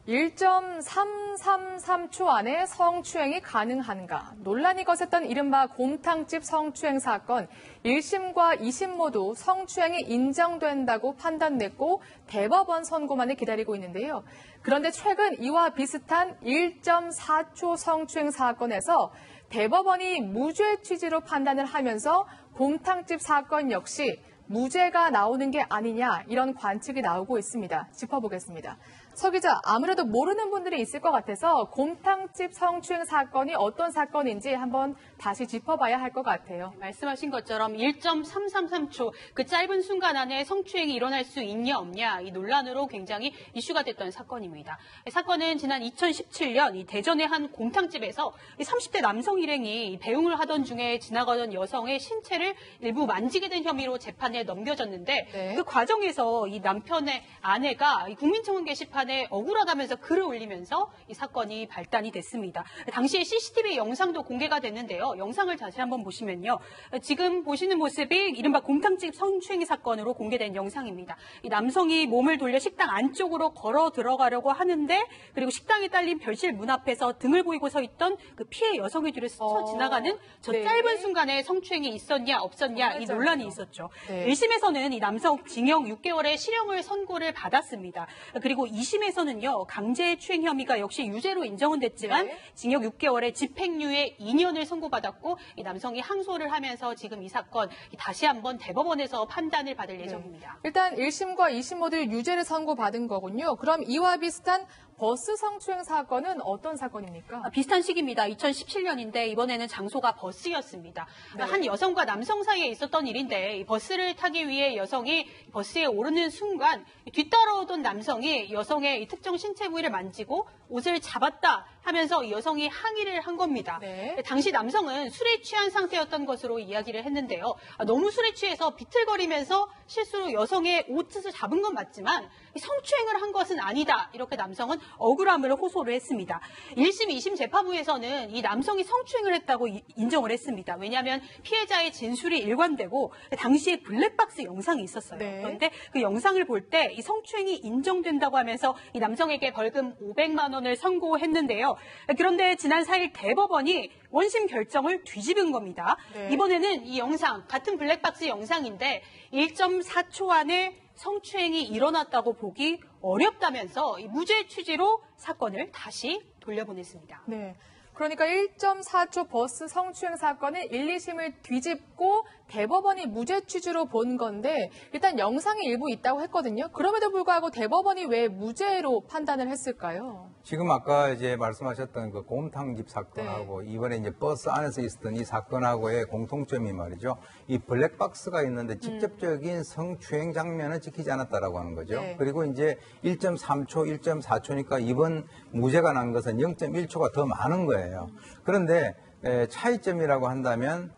1.333초 안에 성추행이 가능한가? 논란이 거셌던 이른바 곰탕집 성추행 사건. 1심과 2심 모두 성추행이 인정된다고 판단냈고 대법원 선고만을 기다리고 있는데요. 그런데 최근 이와 비슷한 1.4초 성추행 사건에서 대법원이 무죄 취지로 판단을 하면서 곰탕집 사건 역시 무죄가 나오는 게 아니냐 이런 관측이 나오고 있습니다. 짚어보겠습니다. 서 기자, 아무래도 모르는 분들이 있을 것 같아서 곰탕집 성추행 사건이 어떤 사건인지 한번 다시 짚어봐야 할 것 같아요. 말씀하신 것처럼 1.333초 그 짧은 순간 안에 성추행이 일어날 수 있냐 없냐 이 논란으로 굉장히 이슈가 됐던 사건입니다. 이 사건은 지난 2017년 이 대전의 한 곰탕집에서 30대 남성 일행이 배웅을 하던 중에 지나가던 여성의 신체를 일부 만지게 된 혐의로 재판에 넘겨졌는데 네. 그 과정에서 이 남편의 아내가 이 국민청원 게시판에 억울하다면서 글을 올리면서 이 사건이 발단이 됐습니다. 당시에 CCTV 영상도 공개가 됐는데요. 영상을 다시 한번 보시면요. 지금 보시는 모습이 이른바 곰탕집 성추행 사건으로 공개된 영상입니다. 이 남성이 몸을 돌려 식당 안쪽으로 걸어 들어가려고 하는데 그리고 식당에 딸린 별실 문 앞에서 등을 보이고 서 있던 그 피해 여성의 뒤를 스쳐 지나가는 저 네. 짧은 순간에 성추행이 있었냐 없었냐 이 논란이 있었죠. 네. 1심에서는 이 남성 징역 6개월의 실형을 선고를 받았습니다. 그리고 2심에서는요. 강제추행 혐의가 역시 유죄로 인정은 됐지만 네. 징역 6개월에 집행유예 2년을 선고받았고 이 남성이 항소를 하면서 지금 이 사건 다시 한번 대법원에서 판단을 받을 예정입니다. 일단 1심과 2심 모두 유죄를 선고받은 거군요. 그럼 이와 비슷한 버스 성추행 사건은 어떤 사건입니까? 비슷한 시기입니다. 2017년인데 이번에는 장소가 버스였습니다. 네. 한 여성과 남성 사이에 있었던 일인데 이 버스를 타기 위해 여성이 버스에 오르는 순간 뒤따라오던 남성이 여성의 이 특정 신체 부위를 만지고 옷을 잡았다 하면서 이 여성이 항의를 한 겁니다. 네. 당시 남성은 술에 취한 상태였던 것으로 이야기를 했는데요. 너무 술에 취해서 비틀거리면서 실수로 여성의 옷을 잡은 건 맞지만 성추행을 한 것은 아니다. 이렇게 남성은 억울함을 호소를 했습니다. 1심, 2심 재판부에서는 이 남성이 성추행을 했다고 인정을 했습니다. 왜냐하면 피해자의 진술이 일관되고 당시에 블랙박스 영상이 있었어요. 네. 그런데 그 영상을 볼 때 이 성추행이 인정된다고 하면서 이 남성에게 벌금 500만 원을 선고했는데요. 그런데 지난 4일 대법원이 원심 결정을 뒤집은 겁니다. 네. 이번에는 이 영상, 같은 블랙박스 영상인데 1.4초 안에 성추행이 일어났다고 보기 어렵다면서 이 무죄 취지로 사건을 다시 돌려보냈습니다. 네. 그러니까 1.4초 버스 성추행 사건은 1, 2심을 뒤집고 대법원이 무죄 취지로 본 건데 일단 영상이 일부 있다고 했거든요. 그럼에도 불구하고 대법원이 왜 무죄로 판단을 했을까요? 지금 아까 이제 말씀하셨던 그 곰탕집 사건하고 이번에 이제 버스 안에서 있었던 이 사건하고의 공통점이 말이죠. 이 블랙박스가 있는데 직접적인 성추행 장면은 찍히지 않았다라고 하는 거죠. 네. 그리고 이제 1.3초, 1.4초니까 이번 무죄가 난 것은 0.1초가 더 많은 거예요. 그런데 차이점이라고 한다면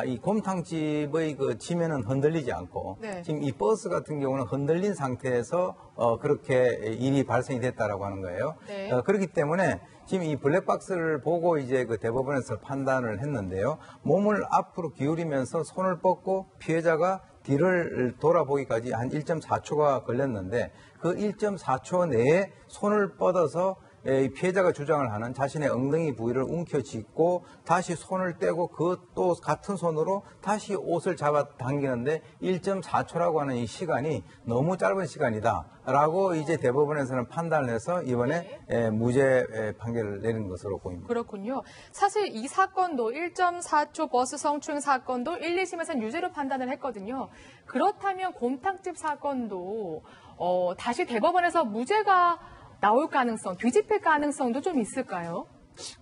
이 곰탕집의 그 지면은 흔들리지 않고 네. 지금 이 버스 같은 경우는 흔들린 상태에서 그렇게 일이 발생이 됐다라고 하는 거예요. 네. 그렇기 때문에 지금 이 블랙박스를 보고 이제 그 대법원에서 판단을 했는데요. 몸을 앞으로 기울이면서 손을 뻗고 피해자가 뒤를 돌아보기까지 한 1.4초가 걸렸는데 그 1.4초 내에 손을 뻗어서 이 피해자가 주장을 하는 자신의 엉덩이 부위를 움켜쥐고 다시 손을 떼고 그 또 같은 손으로 다시 옷을 잡아당기는데 1.4초라고 하는 이 시간이 너무 짧은 시간이다라고 이제 대법원에서는 판단을 해서 이번에 무죄 판결을 내린 것으로 보입니다. 그렇군요. 사실 이 사건도 1.4초 버스 성추행 사건도 1, 2심에서는 유죄로 판단을 했거든요. 그렇다면 곰탕집 사건도 다시 대법원에서 무죄가 나올 가능성, 뒤집힐 가능성도 좀 있을까요?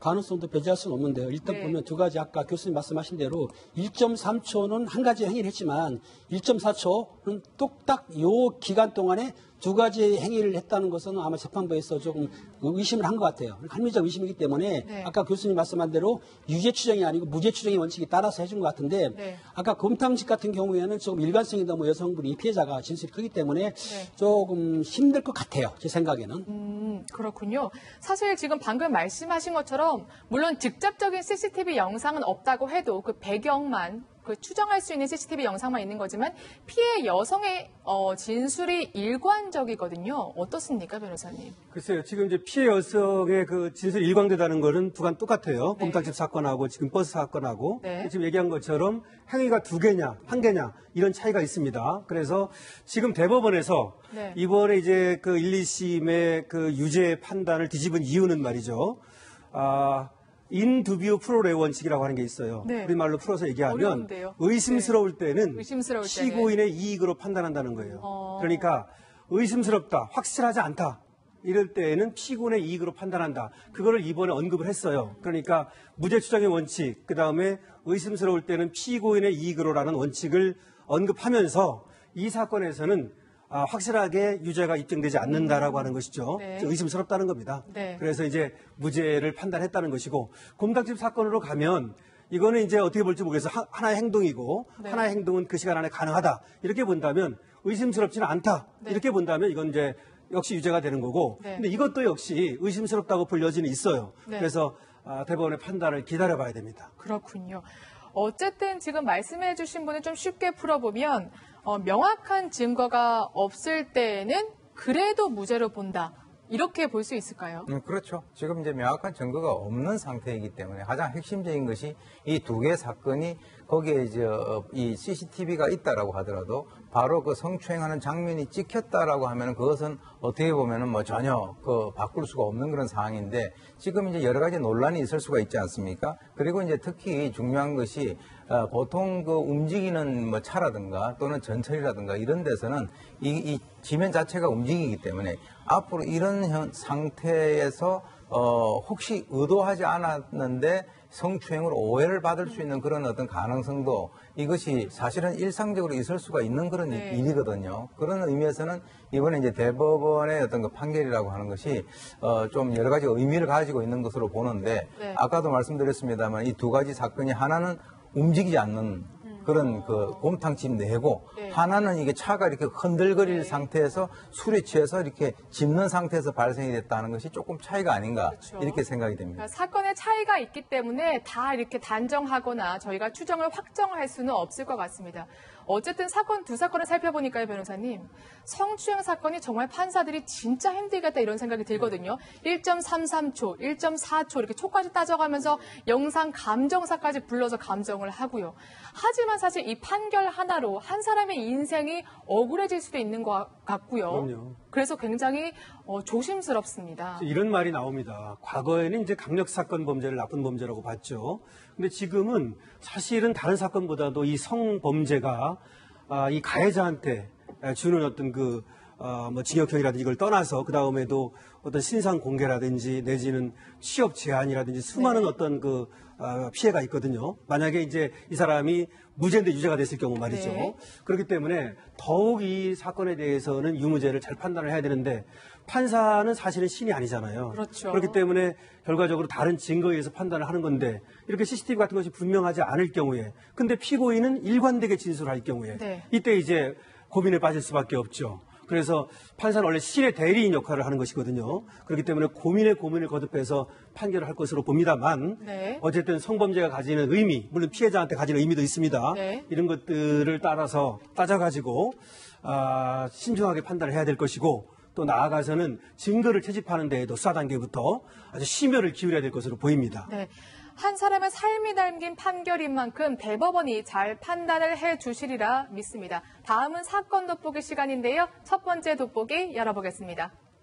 가능성도 배제할 수는 없는데요. 일단 네. 보면 두 가지 아까 교수님 말씀하신 대로 1.3초는 한 가지 행위를 했지만 1.4초는 똑딱 요 기간 동안에 두 가지 행위를 했다는 것은 아마 재판부에서 조금 의심을 한 것 같아요. 합리적 의심이기 때문에 네. 아까 교수님 말씀한 대로 유죄 추정이 아니고 무죄 추정의 원칙에 따라서 해준 것 같은데 네. 아까 곰탕집 같은 경우에는 조금 일관성이 너무 여성분이 피해자가 진술이 크기 때문에 네. 조금 힘들 것 같아요. 제 생각에는. 그렇군요. 사실 지금 방금 말씀하신 것처럼 물론 직접적인 CCTV 영상은 없다고 해도 그 배경만 그 추정할 수 있는 CCTV 영상만 있는 거지만 피해 여성의 진술이 일관적이거든요. 어떻습니까, 변호사님? 글쎄요, 지금 이제 피해 여성의 그 진술이 일관되다는 거는 부간 똑같아요. 네. 곰탕집 사건하고 지금 버스 사건하고 네. 지금 얘기한 것처럼 행위가 두 개냐, 한 개냐 이런 차이가 있습니다. 그래서 지금 대법원에서 네. 이번에 이제 그 1, 2심의 그 유죄 판단을 뒤집은 이유는 말이죠. 인두비오 프로레 원칙이라고 하는 게 있어요. 네. 우리말로 풀어서 얘기하면 어려운데요. 의심스러울 때는 의심스러울 때는. 피고인의 이익으로 판단한다는 거예요. 그러니까 의심스럽다, 확실하지 않다. 이럴 때에는 피고인의 이익으로 판단한다. 그거를 이번에 언급을 했어요. 그러니까 무죄 추정의 원칙, 그다음에 의심스러울 때는 피고인의 이익으로라는 원칙을 언급하면서 이 사건에서는 확실하게 유죄가 입증되지 않는다라고 하는 것이죠. 네. 의심스럽다는 겁니다. 네. 그래서 이제 무죄를 판단했다는 것이고 곰탕집 사건으로 가면 이거는 이제 어떻게 볼지 모르겠어. 하나의 행동이고 네. 하나의 행동은 그 시간 안에 가능하다. 이렇게 본다면 의심스럽지는 않다. 네. 이렇게 본다면 이건 이제 역시 유죄가 되는 거고. 네. 근데 이것도 역시 의심스럽다고 볼 여지는 있어요. 네. 그래서 대법원의 판단을 기다려봐야 됩니다. 그렇군요. 어쨌든 지금 말씀해 주신 분을 좀 쉽게 풀어보면 명확한 증거가 없을 때에는 그래도 무죄로 본다. 이렇게 볼 수 있을까요? 그렇죠. 지금 이제 명확한 증거가 없는 상태이기 때문에 가장 핵심적인 것이 이 두 개의 사건이 거기에 이제 이 CCTV가 있다라고 하더라도 바로 그 성추행하는 장면이 찍혔다라고 하면은 그것은 어떻게 보면은 뭐 전혀 그 바꿀 수가 없는 그런 상황인데 지금 이제 여러 가지 논란이 있을 수가 있지 않습니까? 그리고 이제 특히 중요한 것이 보통 그 움직이는 뭐 차라든가 또는 전철이라든가 이런 데서는 이 지면 자체가 움직이기 때문에 앞으로 이런 상태에서 혹시 의도하지 않았는데 성추행으로 오해를 받을 수 있는 그런 어떤 가능성도 이것이 사실은 일상적으로 있을 수가 있는 그런 네. 일이거든요. 그런 의미에서는 이번에 이제 대법원의 어떤 그 판결이라고 하는 것이 좀 여러 가지 의미를 가지고 있는 것으로 보는데 네. 아까도 말씀드렸습니다만 이 두 가지 사건이 하나는 움직이지 않는 그런 그 곰탕집 내고 네. 하나는 이게 차가 이렇게 흔들거릴 네. 상태에서 술에 취해서 이렇게 짚는 상태에서 발생이 됐다는 것이 조금 차이가 아닌가 그렇죠. 이렇게 생각이 됩니다. 그러니까 사건의 차이가 있기 때문에 다 이렇게 단정하거나 저희가 추정을 확정할 수는 없을 것 같습니다. 어쨌든 두 사건을 살펴보니까요, 변호사님. 성추행 사건이 정말 판사들이 진짜 힘들겠다 이런 생각이 들거든요. 1.33초, 1.4초 이렇게 초까지 따져가면서 영상 감정사까지 불러서 감정을 하고요. 하지만 사실 이 판결 하나로 한 사람의 인생이 억울해질 수도 있는 것 같고요. 그럼요. 그래서 굉장히 조심스럽습니다. 이런 말이 나옵니다. 과거에는 이제 강력 사건 범죄를 나쁜 범죄라고 봤죠. 근데 지금은 사실은 다른 사건보다도 이 성범죄가 이 가해자한테 주는 어떤 뭐 징역형이라든지 이걸 떠나서 그 다음에도 어떤 신상 공개라든지 내지는 취업 제한이라든지 수많은 네. 어떤 피해가 있거든요. 만약에 이제 이 사람이 무죄인데 유죄가 됐을 경우 말이죠. 네. 그렇기 때문에 더욱 이 사건에 대해서는 유무죄를 잘 판단을 해야 되는데 판사는 사실은 신이 아니잖아요. 그렇죠. 그렇기 때문에 결과적으로 다른 증거에 의해서 판단을 하는 건데 이렇게 CCTV 같은 것이 분명하지 않을 경우에 근데 피고인은 일관되게 진술할 경우에 네. 이때 이제 고민에 빠질 수밖에 없죠. 그래서 판사는 원래 신의 대리인 역할을 하는 것이거든요. 그렇기 때문에 고민을 거듭해서 판결을 할 것으로 봅니다만 네. 어쨌든 성범죄가 가지는 의미, 물론 피해자한테 가지는 의미도 있습니다. 네. 이런 것들을 따져가지고 신중하게 판단을 해야 될 것이고 또 나아가서는 증거를 채집하는 데에도 수사 단계부터 아주 심혈을 기울여야 될 것으로 보입니다. 네. 한 사람의 삶이 담긴 판결인 만큼 대법원이 잘 판단을 해 주시리라 믿습니다. 다음은 사건 돋보기 시간인데요. 첫 번째 돋보기 열어보겠습니다.